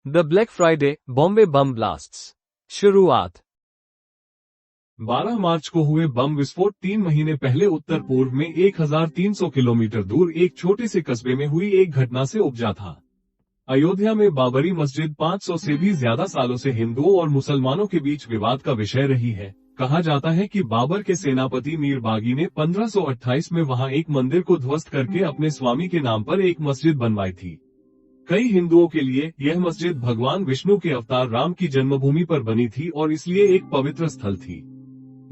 The black Friday Bombay bomb blasts. शुरुआत 12 मार्च को हुए बम विस्फोट 3 महीने पहले उत्तर पूर्व में 1300 किलोमीटर दूर एक छोटे से कस्बे में हुई एक घटना से उपजा था। अयोध्या में बाबरी मस्जिद 500 से भी ज्यादा सालों से हिंदुओं और मुसलमानों के बीच विवाद का विषय रही है। कहा जाता है कि बाबर के सेनापति मीर बागी ने 1528 में वहां एक मंदिर को ध्वस्त करके अपने स्वामी के नाम पर एक मस्जिद बनवाई थी। कई हिंदुओं के लिए यह मस्जिद भगवान विष्णु के अवतार राम की जन्मभूमि पर बनी थी और इसलिए एक पवित्र स्थल थी।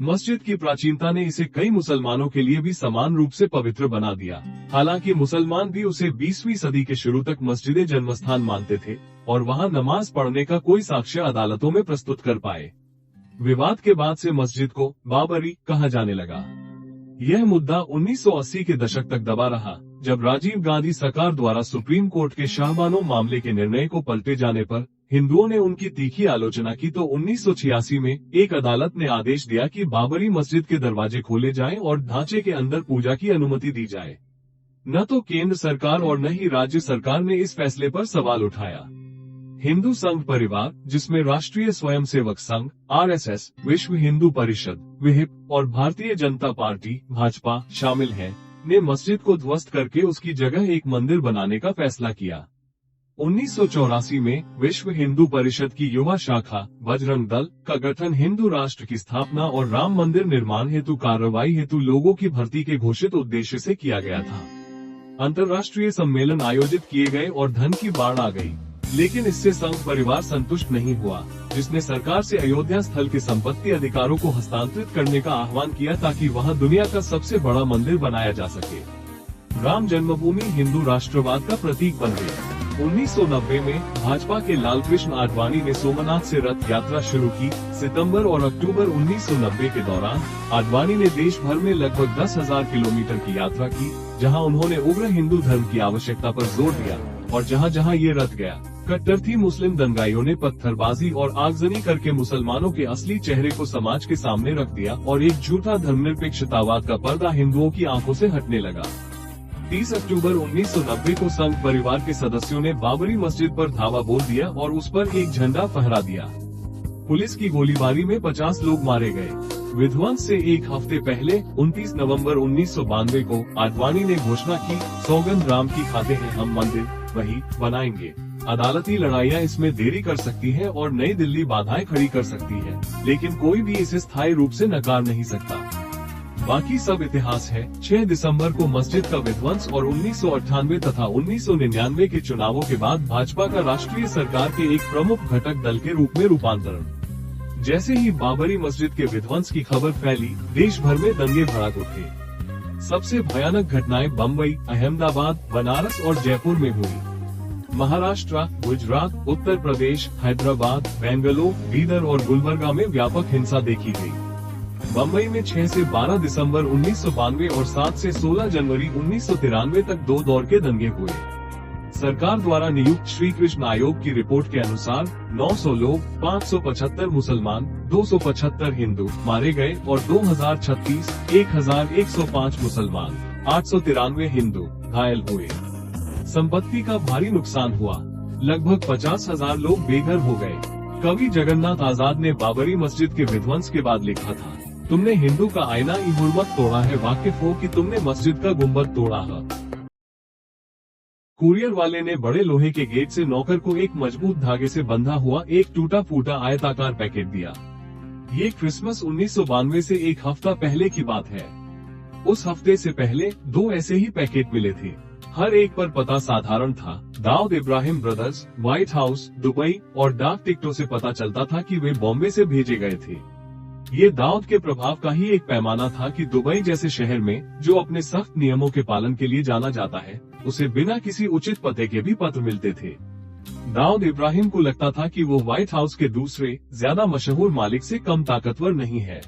मस्जिद की प्राचीनता ने इसे कई मुसलमानों के लिए भी समान रूप से पवित्र बना दिया। हालांकि मुसलमान भी उसे 20वीं सदी के शुरू तक मस्जिद जन्मस्थान मानते थे और वहां नमाज पढ़ने का कोई साक्ष्य अदालतों में प्रस्तुत कर पाए। विवाद के बाद से मस्जिद को बाबरी कहा जाने लगा। यह मुद्दा 1980 के दशक तक दबा रहा, जब राजीव गांधी सरकार द्वारा सुप्रीम कोर्ट के शाहबानो मामले के निर्णय को पलटे जाने पर हिंदुओं ने उनकी तीखी आलोचना की तो 1986 में एक अदालत ने आदेश दिया कि बाबरी मस्जिद के दरवाजे खोले जाएं और ढांचे के अंदर पूजा की अनुमति दी जाए। न तो केंद्र सरकार और न ही राज्य सरकार ने इस फैसले पर सवाल उठाया। हिंदू संघ परिवार, जिसमें राष्ट्रीय स्वयंसेवक संघ (RSS), विश्व हिंदू परिषद (विहिप) और भारतीय जनता पार्टी (भाजपा) शामिल हैं, ने मस्जिद को ध्वस्त करके उसकी जगह एक मंदिर बनाने का फैसला किया। 1984 में विश्व हिंदू परिषद की युवा शाखा बजरंग दल का गठन हिंदू राष्ट्र की स्थापना और राम मंदिर निर्माण हेतु कार्रवाई हेतु लोगों की भर्ती के घोषित उद्देश्य से किया गया था। अंतर्राष्ट्रीय सम्मेलन आयोजित किए गए और धन की बाढ़ आ गई, लेकिन इससे संघ परिवार संतुष्ट नहीं हुआ, जिसने सरकार से अयोध्या स्थल के संपत्ति अधिकारों को हस्तांतरित करने का आह्वान किया ताकि वहां दुनिया का सबसे बड़ा मंदिर बनाया जा सके। राम जन्मभूमि हिंदू राष्ट्रवाद का प्रतीक बन गई। 1990 में भाजपा के लालकृष्ण आडवाणी ने सोमनाथ से रथ यात्रा शुरू की। सितंबर और अक्टूबर 1990 के दौरान आडवाणी ने देश भर में लगभग 10,000 किलोमीटर की यात्रा की, जहां उन्होंने उग्र हिंदू धर्म की आवश्यकता पर जोर दिया और जहां जहां ये रथ गया, कट्टरथी मुस्लिम दंगाइयों ने पत्थरबाजी और आगजनी करके मुसलमानों के असली चेहरे को समाज के सामने रख दिया और एक झूठा धर्मनिरपेक्षतावाद का पर्दा हिंदुओं की आंखों से हटने लगा। 30 अक्टूबर 1990 को संघ परिवार के सदस्यों ने बाबरी मस्जिद पर धावा बोल दिया और उस पर एक झंडा फहरा दिया। पुलिस की गोलीबारी में 50 लोग मारे गए। विध्वंस से एक हफ्ते पहले 29 नवंबर 1992 को आडवाणी ने घोषणा की, सौगंध राम की खाते हैं हम, मंदिर वही बनाएंगे। अदालती लड़ाइयाँ इसमें देरी कर सकती हैं और नई दिल्ली बाधाएं खड़ी कर सकती है, लेकिन कोई भी इसे स्थायी रूप से नकार नहीं सकता। बाकी सब इतिहास है। 6 दिसंबर को मस्जिद का विध्वंस और 1998 तथा 1999 के चुनावों के बाद भाजपा का राष्ट्रीय सरकार के एक प्रमुख घटक दल के रूप में रूपांतरण। जैसे ही बाबरी मस्जिद के विध्वंस की खबर फैली, देश भर में दंगे भड़क उठे। सबसे भयानक घटनाएं बम्बई, अहमदाबाद, बनारस और जयपुर में हुई। महाराष्ट्र, गुजरात, उत्तर प्रदेश, हैदराबाद, बेंगलुरु, बीदर और गुलबर्गा में व्यापक हिंसा देखी गई। बम्बई में 6 से 12 दिसंबर 1992 और 7 से 16 जनवरी 1993 तक 2 दौर के दंगे हुए। सरकार द्वारा नियुक्त श्री कृष्ण आयोग की रिपोर्ट के अनुसार 900 लोग, 575 मुसलमान, 275 हिंदू मारे गए और 2036, 1105 मुसलमान, 893 हिंदू घायल हुए। संपत्ति का भारी नुकसान हुआ। लगभग 50,000 लोग बेघर हो गए। कवि जगन्नाथ आजाद ने बाबरी मस्जिद के विध्वंस के बाद लिखा था, तुमने हिंदू का आईना ई हुर्मत तोड़ा है, वाकिफ हो कि तुमने मस्जिद का गुंबद तोड़ा है। कुरियर वाले ने बड़े लोहे के गेट से नौकर को एक मजबूत धागे से बंधा हुआ एक टूटा फूटा आयताकार पैकेट दिया। ये क्रिसमस 1992 से एक हफ्ता पहले की बात है। उस हफ्ते से पहले 2 ऐसे ही पैकेट मिले थे। हर एक पर पता साधारण था, Dawood Ibrahim brothers, White House, Dubai, और डाक टिकटों से पता चलता था कि वे बॉम्बे से भेजे गए थे। ये दाऊद के प्रभाव का ही एक पैमाना था कि दुबई जैसे शहर में, जो अपने सख्त नियमों के पालन के लिए जाना जाता है, उसे बिना किसी उचित पते के भी पत्र मिलते थे। दाऊद इब्राहिम को लगता था कि वो व्हाइट हाउस के दूसरे ज्यादा मशहूर मालिक से कम ताकतवर नहीं है।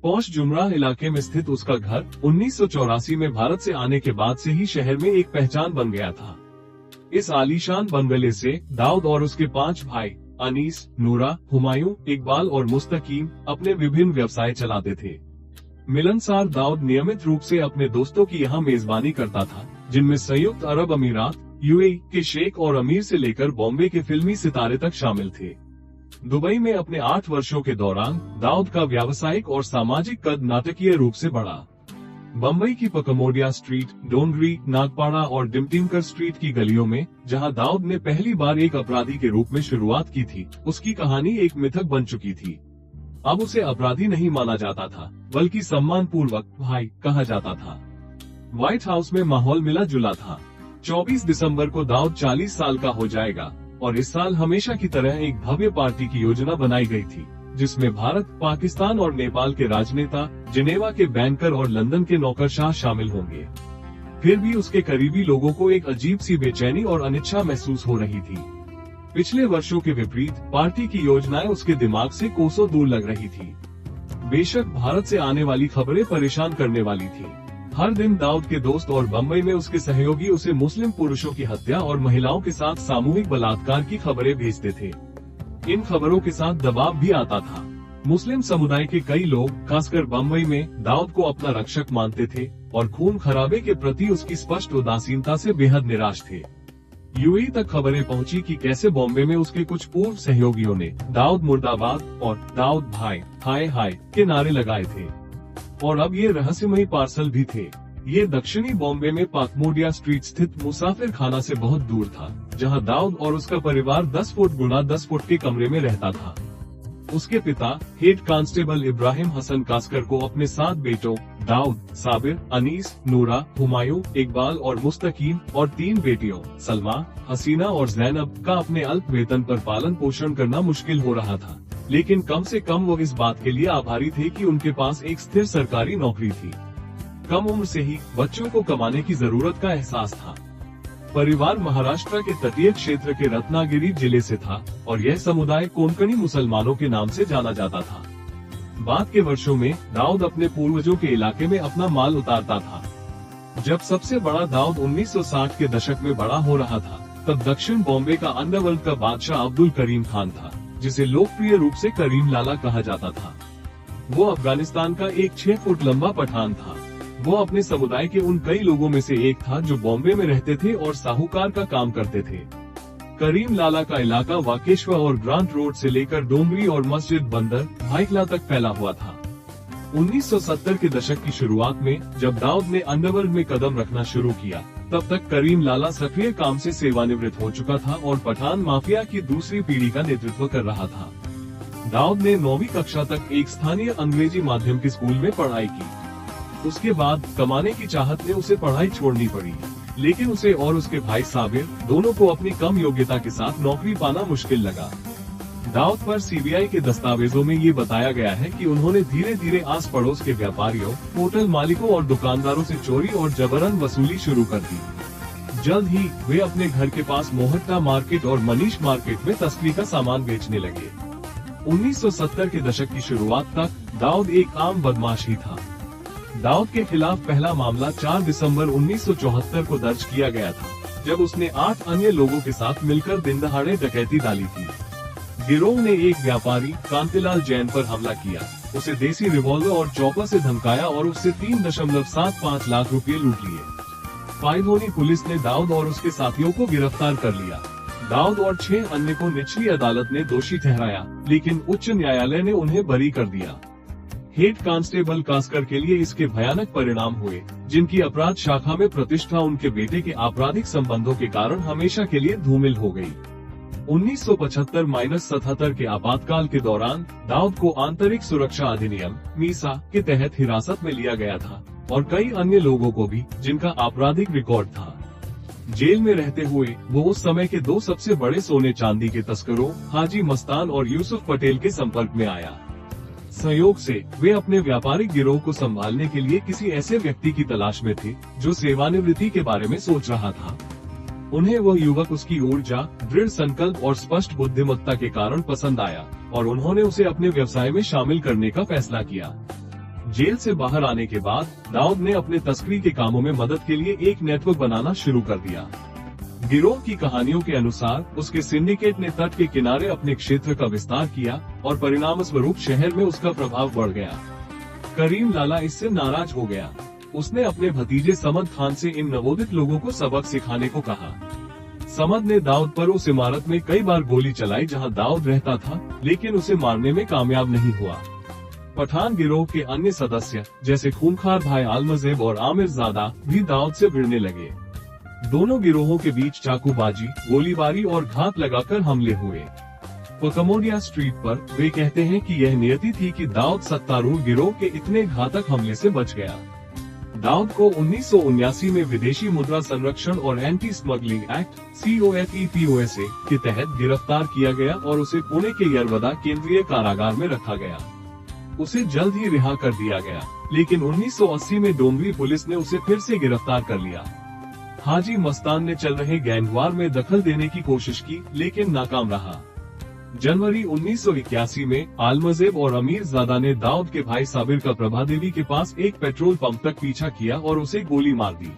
पौष जुमराह इलाके में स्थित उसका घर 1984 में भारत से आने के बाद से ही शहर में एक पहचान बन गया था। इस आलीशान बंगले से दाऊद और उसके 5 भाई अनीस, नूरा, हुमायूं, इकबाल और मुस्तकीम अपने विभिन्न व्यवसाय चलाते थे। मिलनसार दाऊद नियमित रूप से अपने दोस्तों की यहाँ मेजबानी करता था, जिनमें संयुक्त अरब अमीरात, यूएई के शेख और अमीर से लेकर बॉम्बे के फिल्मी सितारे तक शामिल थे। दुबई में अपने 8 वर्षों के दौरान दाऊद का व्यावसायिक और सामाजिक कद नाटकीय रूप से बढ़ा। बम्बई की पकमोडिया स्ट्रीट, डोंगरी, नागपाड़ा और डिमटिमकर स्ट्रीट की गलियों में जहां दाऊद ने पहली बार एक अपराधी के रूप में शुरुआत की थी, उसकी कहानी एक मिथक बन चुकी थी। अब उसे अपराधी नहीं माना जाता था, बल्कि सम्मान पूर्वक भाई कहा जाता था। व्हाइट हाउस में माहौल मिला जुला था। 24 दिसंबर को दाऊद 40 साल का हो जाएगा और इस साल हमेशा की तरह एक भव्य पार्टी की योजना बनाई गई थी, जिसमें भारत, पाकिस्तान और नेपाल के राजनेता, जिनेवा के बैंकर और लंदन के नौकरशाह शामिल होंगे। फिर भी उसके करीबी लोगों को एक अजीब सी बेचैनी और अनिच्छा महसूस हो रही थी। पिछले वर्षों के विपरीत पार्टी की योजनाएं उसके दिमाग से कोसों दूर लग रही थी। बेशक भारत से आने वाली खबरें परेशान करने वाली थी। हर दिन दाऊद के दोस्त और बम्बई में उसके सहयोगी उसे मुस्लिम पुरुषों की हत्या और महिलाओं के साथ सामूहिक बलात्कार की खबरें भेजते थे। इन खबरों के साथ दबाव भी आता था। मुस्लिम समुदाय के कई लोग, खासकर बम्बई में, दाऊद को अपना रक्षक मानते थे और खून खराबे के प्रति उसकी स्पष्ट उदासीनता से बेहद निराश थे। यूएई तक खबरें पहुंची कि कैसे बॉम्बे में उसके कुछ पूर्व सहयोगियों ने दाऊद मुर्दाबाद और दाऊद भाई हाय हाय के नारे लगाए थे। और अब ये रहस्यमयी पार्सल भी थे। ये दक्षिणी बॉम्बे में पाकमोडिया स्ट्रीट स्थित मुसाफिर खाना से बहुत दूर था, जहां दाऊद और उसका परिवार 10 फुट गुना 10 फुट के कमरे में रहता था। उसके पिता हेड कांस्टेबल इब्राहिम हसन कास्कर को अपने 7 बेटों दाऊद, साबिर, अनीस, नूरा, हुमायूं, इकबाल और मुस्तकीम और 3 बेटियों सलमा, हसीना और जैनब का अपने अल्प वेतन पर पालन पोषण करना मुश्किल हो रहा था। लेकिन कम से कम वो इस बात के लिए आभारी थे कि उनके पास एक स्थिर सरकारी नौकरी थी। कम उम्र से ही बच्चों को कमाने की जरूरत का एहसास था। परिवार महाराष्ट्र के तटीय क्षेत्र के रत्नागिरी जिले से था और यह समुदाय कोंकणी मुसलमानों के नाम से जाना जाता था। बाद के वर्षों में दाऊद अपने पूर्वजों के इलाके में अपना माल उतारता था। जब सबसे बड़ा दाऊद 1960 के दशक में बड़ा हो रहा था, तब दक्षिण बॉम्बे का अंडरवर्ल्ड का बादशाह अब्दुल करीम खान था, जिसे लोकप्रिय रूप से करीम लाला कहा जाता था। वो अफगानिस्तान का एक 6 फुट लंबा पठान था। वो अपने समुदाय के उन कई लोगों में से एक था जो बॉम्बे में रहते थे और साहूकार का काम करते थे। करीम लाला का इलाका वाकेश्वर और ग्रांट रोड से लेकर डोंगरी और मस्जिद बंदर भाईकला तक फैला हुआ था। 1970 के दशक की शुरुआत में जब दाऊद ने अंडरवर्ल्ड में कदम रखना शुरू किया, तब तक करीम लाला सक्रिय काम से सेवानिवृत्त हो चुका था और पठान माफिया की दूसरी पीढ़ी का नेतृत्व कर रहा था। दाऊद ने 9वीं कक्षा तक एक स्थानीय अंग्रेजी माध्यम के स्कूल में पढ़ाई की। उसके बाद कमाने की चाहत ने उसे पढ़ाई छोड़नी पड़ी, लेकिन उसे और उसके भाई साबिर दोनों को अपनी कम योग्यता के साथ नौकरी पाना मुश्किल लगा। दाऊद पर सीबीआई के दस्तावेजों में ये बताया गया है कि उन्होंने धीरे धीरे आस पड़ोस के व्यापारियों, होटल मालिकों और दुकानदारों से चोरी और जबरन वसूली शुरू कर दी। जल्द ही वे अपने घर के पास मोहट्टा मार्केट और मनीष मार्केट में तस्करी का सामान बेचने लगे। 1970 के दशक की शुरुआत तक दाऊद एक आम बदमाश ही था। दाऊद के खिलाफ पहला मामला 4 दिसंबर 1974 को दर्ज किया गया था, जब उसने 8 अन्य लोगों के साथ मिलकर दिन दहाड़े डकैती डाली थी। गिरोह ने एक व्यापारी कांतिलाल जैन पर हमला किया, उसे देसी रिवॉल्वर और चॉपर से धमकाया और उससे 3.75 लाख रुपए लूट लिए। पाइधोनी पुलिस ने दाऊद और उसके साथियों को गिरफ्तार कर लिया। दाऊद और 6 अन्य को निचली अदालत ने दोषी ठहराया, लेकिन उच्च न्यायालय ने उन्हें बरी कर दिया। हेड कांस्टेबल कास्कर के लिए इसके भयानक परिणाम हुए, जिनकी अपराध शाखा में प्रतिष्ठा उनके बेटे के आपराधिक संबंधों के कारण हमेशा के लिए धूमिल हो गई। 1975-77 के आपातकाल के दौरान दाऊद को आंतरिक सुरक्षा अधिनियम मीसा के तहत हिरासत में लिया गया था और कई अन्य लोगों को भी, जिनका आपराधिक रिकॉर्ड था। जेल में रहते हुए वो उस समय के 2 सबसे बड़े सोने चांदी के तस्करों हाजी मस्तान और यूसुफ पटेल के संपर्क में आया। संयोग से वे अपने व्यापारिक गिरोह को संभालने के लिए किसी ऐसे व्यक्ति की तलाश में थे जो सेवानिवृत्ति के बारे में सोच रहा था। उन्हें वह युवक उसकी ऊर्जा, दृढ़ संकल्प और स्पष्ट बुद्धिमत्ता के कारण पसंद आया और उन्होंने उसे अपने व्यवसाय में शामिल करने का फैसला किया। जेल से बाहर आने के बाद दाऊद ने अपने तस्करी के कामों में मदद के लिए एक नेटवर्क बनाना शुरू कर दिया। गिरोह की कहानियों के अनुसार उसके सिंडिकेट ने तट के किनारे अपने क्षेत्र का विस्तार किया और परिणाम स्वरूप शहर में उसका प्रभाव बढ़ गया। करीम लाला इससे नाराज हो गया। उसने अपने भतीजे समद खान से इन नवोदित लोगों को सबक सिखाने को कहा। समद ने दाऊद पर उस इमारत में कई बार गोली चलाई जहां दाऊद रहता था, लेकिन उसे मारने में कामयाब नहीं हुआ। पठान गिरोह के अन्य सदस्य जैसे खूंखार भाई आलमज़ेब और आमिर ज़ादा भी दाऊद से भिड़ने लगे। दोनों गिरोहों के बीच चाकूबाजी, गोलीबारी और घात लगाकर हमले हुए। पकमोडिया स्ट्रीट पर वे कहते हैं कि यह नियति थी कि दाऊद सत्तारूढ़ गिरोह के इतने घातक हमले से बच गया। दाऊद को 1979 में विदेशी मुद्रा संरक्षण और एंटी स्मगलिंग एक्ट COFEPOSA के तहत गिरफ्तार किया गया और उसे पुणे के यरवदा केंद्रीय कारागार में रखा गया। उसे जल्द ही रिहा कर दिया गया, लेकिन 1980 में डोंगरी पुलिस ने उसे फिर से गिरफ्तार कर लिया। हाजी मस्तान ने चल रहे गैंगवार में दखल देने की कोशिश की, लेकिन नाकाम रहा। जनवरी 1981 में आलमज़ेब और अमीर ज़ादा ने दाऊद के भाई साबिर का प्रभादेवी के पास एक पेट्रोल पंप तक पीछा किया और उसे गोली मार दी।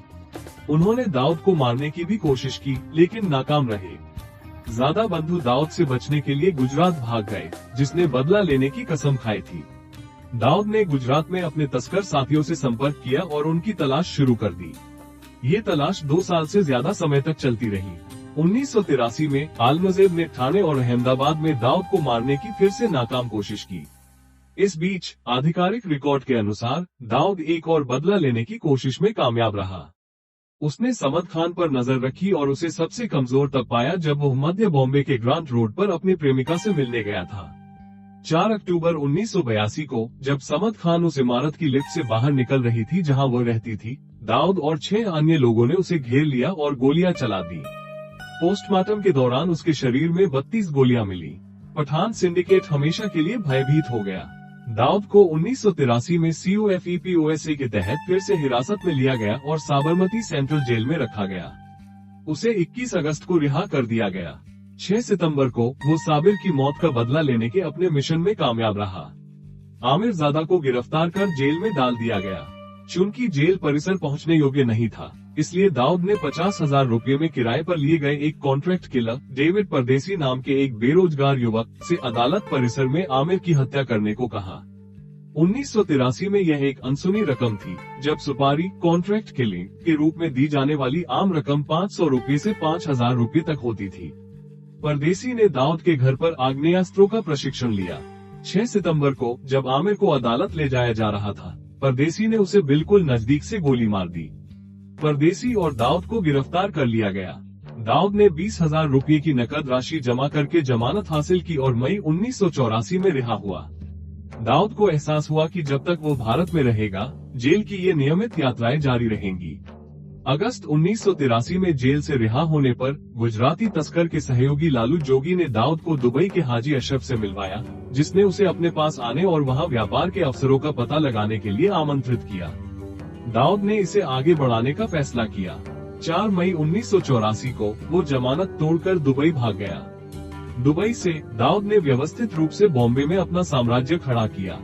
उन्होंने दाऊद को मारने की भी कोशिश की, लेकिन नाकाम रहे। ज़ादा बंधु दाऊद से बचने के लिए गुजरात भाग गए, जिसने बदला लेने की कसम खाई थी। दाऊद ने गुजरात में अपने तस्कर साथियों से संपर्क किया और उनकी तलाश शुरू कर दी। ये तलाश 2 साल से ज्यादा समय तक चलती रही। 1983 में आलमज़ेब ने ठाणे और अहमदाबाद में दाऊद को मारने की फिर से नाकाम कोशिश की। इस बीच आधिकारिक रिकॉर्ड के अनुसार दाऊद एक और बदला लेने की कोशिश में कामयाब रहा। उसने समद खान पर नजर रखी और उसे सबसे कमजोर तब पाया जब वो मध्य बॉम्बे के ग्रांट रोड पर अपनी प्रेमिका से मिलने गया था। 4 अक्टूबर 1982 को जब समद खान उस इमारत की लिफ्ट से बाहर निकल रही थी जहां वो रहती थी, दाऊद और 6 अन्य लोगों ने उसे घेर लिया और गोलियां चला दी। पोस्टमार्टम के दौरान उसके शरीर में 32 गोलियां मिली। पठान सिंडिकेट हमेशा के लिए भयभीत हो गया। दाऊद को 1983 में COFEPOSA के तहत फिर से हिरासत में लिया गया और साबरमती सेंट्रल जेल में रखा गया। उसे 21 अगस्त को रिहा कर दिया गया। 6 सितंबर को वो साबिर की मौत का बदला लेने के अपने मिशन में कामयाब रहा। आमिर ज़ादा को गिरफ्तार कर जेल में डाल दिया गया। चूंकि जेल परिसर पहुंचने योग्य नहीं था, इसलिए दाऊद ने 50,000 रुपये में किराए पर लिए गए एक कॉन्ट्रैक्ट किलर डेविड परदेसी नाम के एक बेरोजगार युवक से अदालत परिसर में आमिर की हत्या करने को कहा। 1983 में यह एक अनसुनी रकम थी, जब सुपारी कॉन्ट्रैक्ट किलिंग के रूप में दी जाने वाली आम रकम 500 रुपये से 5,000 रुपये तक होती थी। परदेसी ने दाऊद के घर पर आग्नेयास्त्रों का प्रशिक्षण लिया। 6 सितंबर को जब आमिर को अदालत ले जाया जा रहा था, परदेसी ने उसे बिल्कुल नजदीक से गोली मार दी। परदेसी और दाऊद को गिरफ्तार कर लिया गया। दाऊद ने 20,000 रुपये की नकद राशि जमा करके जमानत हासिल की और मई 1984 में रिहा हुआ। दाऊद को एहसास हुआ कि जब तक वो भारत में रहेगा, जेल की ये नियमित यात्राएं जारी रहेंगी। अगस्त 1983 में जेल से रिहा होने पर गुजराती तस्कर के सहयोगी लालू जोगी ने दाऊद को दुबई के हाजी अशरफ से मिलवाया, जिसने उसे अपने पास आने और वहां व्यापार के अवसरों का पता लगाने के लिए आमंत्रित किया। दाऊद ने इसे आगे बढ़ाने का फैसला किया। 4 मई 1984 को वो जमानत तोड़कर दुबई भाग गया। दुबई से दाऊद ने व्यवस्थित रूप से बॉम्बे में अपना साम्राज्य खड़ा किया।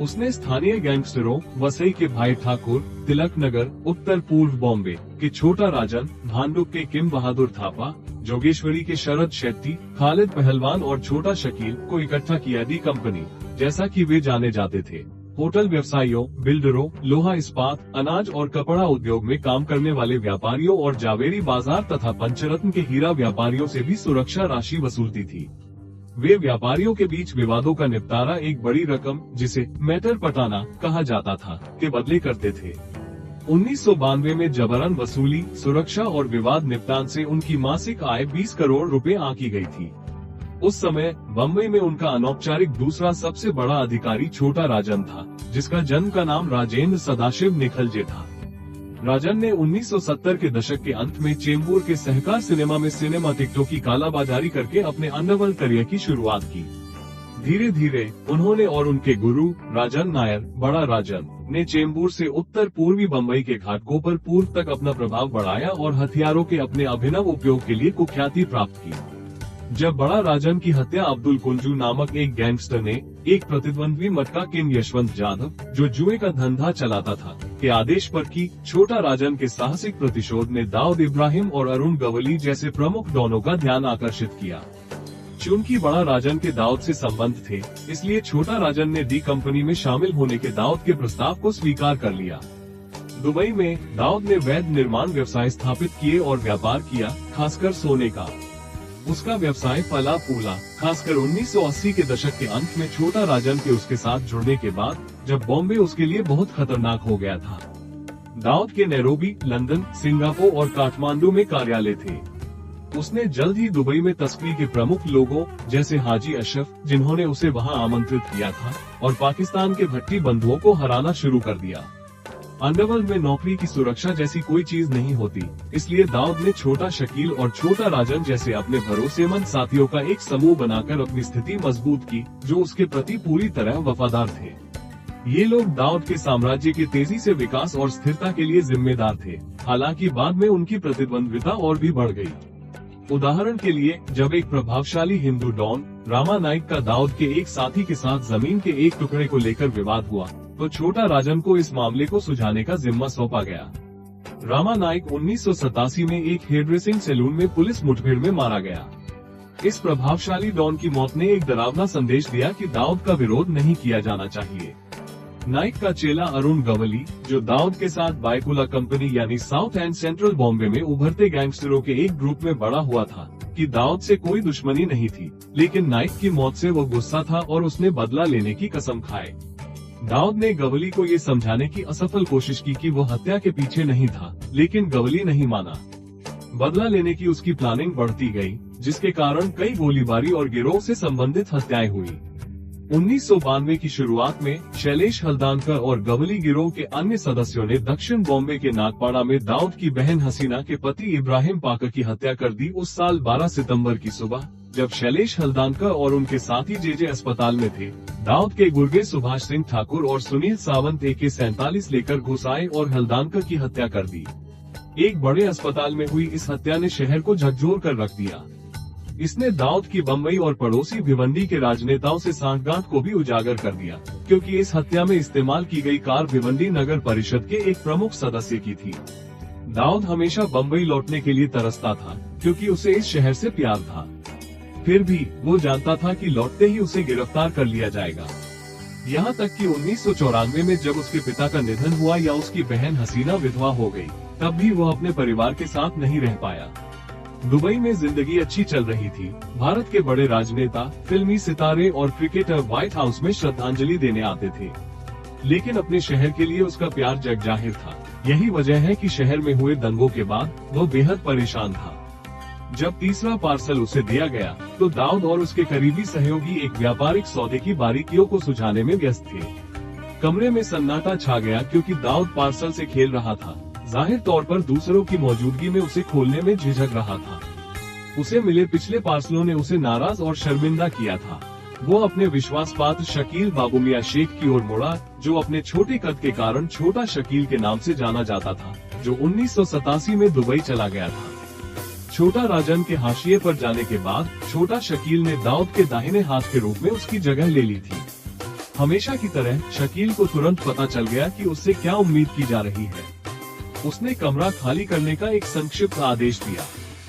उसने स्थानीय गैंगस्टरों वसई के भाई ठाकुर, तिलक नगर, उत्तर पूर्व बॉम्बे के छोटा राजन, भांडुप के किम बहादुर थापा, जोगेश्वरी के शरद शेट्टी, खालिद पहलवान और छोटा शकील को इकट्ठा किया। डी कंपनी, जैसा कि वे जाने जाते थे, होटल व्यवसायियों, बिल्डरों, लोहा इस्पात, अनाज और कपड़ा उद्योग में काम करने वाले व्यापारियों और जावेरी बाजार तथा पंचरत्न के हीरा व्यापारियों से भी सुरक्षा राशि वसूलती थी। वे व्यापारियों के बीच विवादों का निपटारा एक बड़ी रकम, जिसे मैटर पटाना कहा जाता था, के बदले करते थे। 1992 में जबरन वसूली, सुरक्षा और विवाद निपटान से उनकी मासिक आय 20 करोड़ रुपए आंकी गई थी। उस समय बम्बई में उनका अनौपचारिक दूसरा सबसे बड़ा अधिकारी छोटा राजन था, जिसका जन्म का नाम राजेंद्र सदाशिव निखलजे था। राजन ने 1970 के दशक के अंत में चेंबूर के सहकार सिनेमा में सिनेमा टिकटों की कालाबाजारी करके अपने अंडरवर्ल्ड करियर की शुरुआत की। धीरे धीरे उन्होंने और उनके गुरु राजन नायर, बड़ा राजन, ने चेंबूर से उत्तर पूर्वी बम्बई के घाटकोपर पूर्व तक अपना प्रभाव बढ़ाया और हथियारों के अपने अभिनव उपयोग के लिए कुख्याति प्राप्त की। जब बड़ा राजन की हत्या अब्दुल कुंजू नामक एक गैंगस्टर ने एक प्रतिद्वंद्वी मटका किंग यशवंत जाधव, जो जुए का धंधा चलाता था, के आदेश पर की, छोटा राजन के साहसिक प्रतिशोध ने दाऊद इब्राहिम और अरुण गवली जैसे प्रमुख डॉनों का ध्यान आकर्षित किया। चूंकि बड़ा राजन के दाऊद से संबंध थे, इसलिए छोटा राजन ने डी कंपनी में शामिल होने के दाऊद के प्रस्ताव को स्वीकार कर लिया। दुबई में दाऊद ने वैध निर्माण व्यवसाय स्थापित किए और व्यापार किया, खासकर सोने का। उसका व्यवसाय फला फूला, खासकर 1980 के दशक के अंत में छोटा राजन के उसके साथ जुड़ने के बाद, जब बॉम्बे उसके लिए बहुत खतरनाक हो गया था। दाऊद के नैरोबी, लंदन, सिंगापुर और काठमांडू में कार्यालय थे। उसने जल्द ही दुबई में तस्करी के प्रमुख लोगों जैसे हाजी अशरफ, जिन्होंने उसे वहां आमंत्रित किया था, और पाकिस्तान के भट्टी बंधुओं को हराना शुरू कर दिया। अंडरवर्ल्ड में नौकरी की सुरक्षा जैसी कोई चीज नहीं होती, इसलिए दाऊद ने छोटा शकील और छोटा राजन जैसे अपने भरोसेमंद साथियों का एक समूह बनाकर अपनी स्थिति मजबूत की, जो उसके प्रति पूरी तरह वफादार थे। ये लोग दाऊद के साम्राज्य के तेजी से विकास और स्थिरता के लिए जिम्मेदार थे। हालांकि बाद में उनकी प्रतिद्वंद्विता और भी बढ़ गई। उदाहरण के लिए, जब एक प्रभावशाली हिंदू डॉन रामा नाइक का दाऊद के एक साथी के साथ जमीन के एक टुकड़े को लेकर विवाद हुआ, तो छोटा राजन को इस मामले को सुलझाने का जिम्मा सौंपा गया। रामा नाइक 1987 में एक हेयरड्रेसिंग सैलून में पुलिस मुठभेड़ में मारा गया। इस प्रभावशाली डॉन की मौत ने एक डरावना संदेश दिया कि दाऊद का विरोध नहीं किया जाना चाहिए। नाइक का चेला अरुण गवली, जो दाऊद के साथ बायकुला कंपनी यानी साउथ एंड सेंट्रल बॉम्बे में उभरते गैंगस्टरों के एक ग्रुप में बड़ा हुआ था, कि दाऊद से कोई दुश्मनी नहीं थी, लेकिन नाइक की मौत से वो गुस्सा था और उसने बदला लेने की कसम खाए। दाऊद ने गवली को ये समझाने की असफल कोशिश की कि वो हत्या के पीछे नहीं था, लेकिन गवली नहीं माना। बदला लेने की उसकी प्लानिंग बढ़ती गई, जिसके कारण कई गोलीबारी और गिरोह से संबंधित हत्याएं हुई। 1992 की शुरुआत में शैलेश हल्दानकर और गवली गिरोह के अन्य सदस्यों ने दक्षिण बॉम्बे के नागपाड़ा में दाऊद की बहन हसीना के पति इब्राहिम पाका की हत्या कर दी। उस साल 12 सितंबर की सुबह, जब शैलेश हल्दानकर और उनके साथी जेजे अस्पताल में थे, दाऊद के गुर्गे सुभाष सिंह ठाकुर और सुनील सावंत AK-47 लेकर घुस आए और हल्दानकर की हत्या कर दी। एक बड़े अस्पताल में हुई इस हत्या ने शहर को झकझोर कर रख दिया। इसने दाऊद की बम्बई और पड़ोसी भिवंडी के राजनेताओं से सांठगांठ को भी उजागर कर दिया, क्योंकि इस हत्या में इस्तेमाल की गई कार भिवंडी नगर परिषद के एक प्रमुख सदस्य की थी। दाऊद हमेशा बम्बई लौटने के लिए तरसता था, क्योंकि उसे इस शहर से प्यार था। फिर भी वो जानता था कि लौटते ही उसे गिरफ्तार कर लिया जाएगा। यहाँ तक कि 1994 में जब उसके पिता का निधन हुआ या उसकी बहन हसीना विधवा हो गई, तब भी वो अपने परिवार के साथ नहीं रह पाया। दुबई में जिंदगी अच्छी चल रही थी। भारत के बड़े राजनेता, फिल्मी सितारे और क्रिकेटर व्हाइट हाउस में श्रद्धांजलि देने आते थे, लेकिन अपने शहर के लिए उसका प्यार जग जाहिर था। यही वजह है कि शहर में हुए दंगों के बाद वो बेहद परेशान था। जब तीसरा पार्सल उसे दिया गया, तो दाऊद और उसके करीबी सहयोगी एक व्यापारिक सौदे की बारीकियों को सुलझाने में व्यस्त थे। कमरे में सन्नाटा छा गया, क्योंकि दाऊद पार्सल से खेल रहा था। जाहिर तौर पर दूसरों की मौजूदगी में उसे खोलने में झिझक रहा था। उसे मिले पिछले पार्सलों ने उसे नाराज और शर्मिंदा किया था। वो अपने विश्वासपात्र शकील बाबू मियां शेख की ओर मुड़ा, जो अपने छोटे कद के कारण छोटा शकील के नाम से जाना जाता था, जो 1987 में दुबई चला गया था। छोटा राजन के हाशिए पर जाने के बाद छोटा शकील ने दाऊद के दाहिने हाथ के रूप में उसकी जगह ले ली थी। हमेशा की तरह शकील को तुरंत पता चल गया कि उससे क्या उम्मीद की जा रही है। उसने कमरा खाली करने का एक संक्षिप्त आदेश दिया।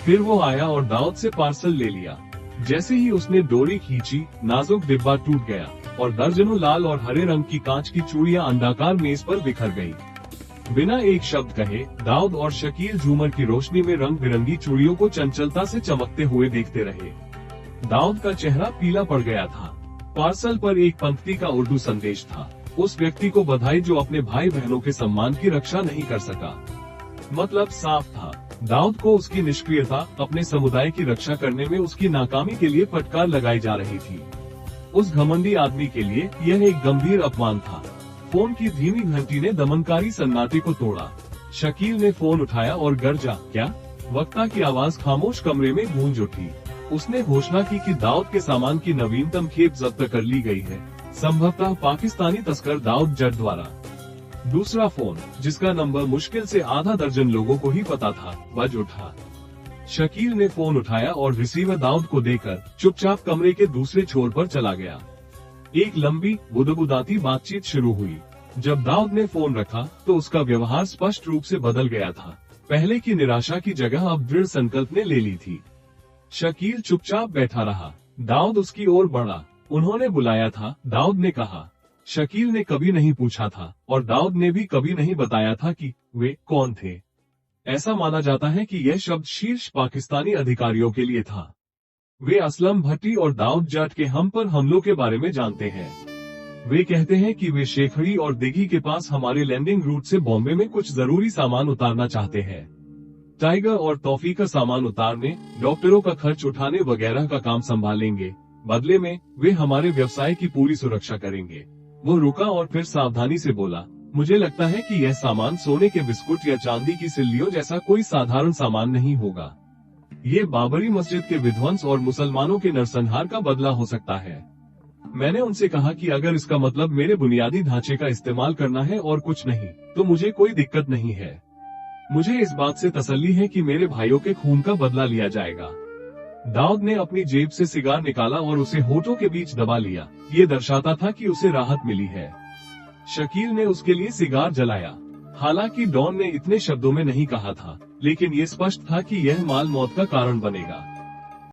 फिर वो आया और दाऊद से पार्सल ले लिया। जैसे ही उसने डोरी खींची, नाजुक डिब्बा टूट गया और दर्जनों लाल और हरे रंग की कांच की चूड़ियां अंडाकार मेज पर बिखर गयी। बिना एक शब्द कहे दाऊद और शकील झूमर की रोशनी में रंग बिरंगी चूड़ियों को चंचलता से चमकते हुए देखते रहे। दाऊद का चेहरा पीला पड़ गया था। पार्सल पर एक पंक्ति का उर्दू संदेश था, उस व्यक्ति को बधाई जो अपने भाई बहनों के सम्मान की रक्षा नहीं कर सका। मतलब साफ था, दाऊद को उसकी निष्क्रियता, अपने समुदाय की रक्षा करने में उसकी नाकामी के लिए फटकार लगाई जा रही थी। उस घमंडी आदमी के लिए यह एक गंभीर अपमान था। फोन की धीमी घंटी ने दमनकारी सन्नाटे को तोड़ा। शकील ने फोन उठाया और गरजा, क्या? वक्ता की आवाज खामोश कमरे में गूंज उठी। उसने घोषणा की कि दाऊद के सामान की नवीनतम खेप जब्त कर ली गई है, संभवतः पाकिस्तानी तस्कर दाऊद जट द्वारा। दूसरा फोन, जिसका नंबर मुश्किल से आधा दर्जन लोगों को ही पता था, बज उठा। शकील ने फोन उठाया और रिसीवर दाऊद को देकर चुपचाप कमरे के दूसरे छोर पर चला गया। एक लंबी बुदबुदाती बातचीत शुरू हुई। जब दाऊद ने फोन रखा तो उसका व्यवहार स्पष्ट रूप से बदल गया था। पहले की निराशा की जगह अब दृढ़ संकल्प ने ले ली थी। शकील चुपचाप बैठा रहा। दाऊद उसकी ओर बढ़ा। उन्होंने बुलाया था, दाऊद ने कहा। शकील ने कभी नहीं पूछा था और दाऊद ने भी कभी नहीं बताया था कि वे कौन थे? ऐसा माना जाता है कि यह शब्द शीर्ष पाकिस्तानी अधिकारियों के लिए था। वे असलम भट्टी और दाऊद जट के हम पर हमलों के बारे में जानते हैं। वे कहते हैं कि वे शेखड़ी और दिघी के पास हमारे लैंडिंग रूट से बॉम्बे में कुछ जरूरी सामान उतारना चाहते हैं। टाइगर और तौफीक का सामान उतारने, डॉक्टरों का खर्च उठाने वगैरह का काम संभालेंगे। बदले में वे हमारे व्यवसाय की पूरी सुरक्षा करेंगे। वो रुका और फिर सावधानी से बोला, मुझे लगता है कि यह सामान सोने के बिस्कुट या चांदी की सिल्लियों जैसा कोई साधारण सामान नहीं होगा। ये बाबरी मस्जिद के विध्वंस और मुसलमानों के नरसंहार का बदला हो सकता है। मैंने उनसे कहा कि अगर इसका मतलब मेरे बुनियादी ढांचे का इस्तेमाल करना है और कुछ नहीं, तो मुझे कोई दिक्कत नहीं है। मुझे इस बात से तसल्ली है कि मेरे भाइयों के खून का बदला लिया जाएगा। दाऊद ने अपनी जेब से सिगार निकाला और उसे होठों के बीच दबा लिया। ये दर्शाता था कि उसे राहत मिली है। शकील ने उसके लिए सिगार जलाया। हालांकि डॉन ने इतने शब्दों में नहीं कहा था, लेकिन ये स्पष्ट था कि यह माल मौत का कारण बनेगा।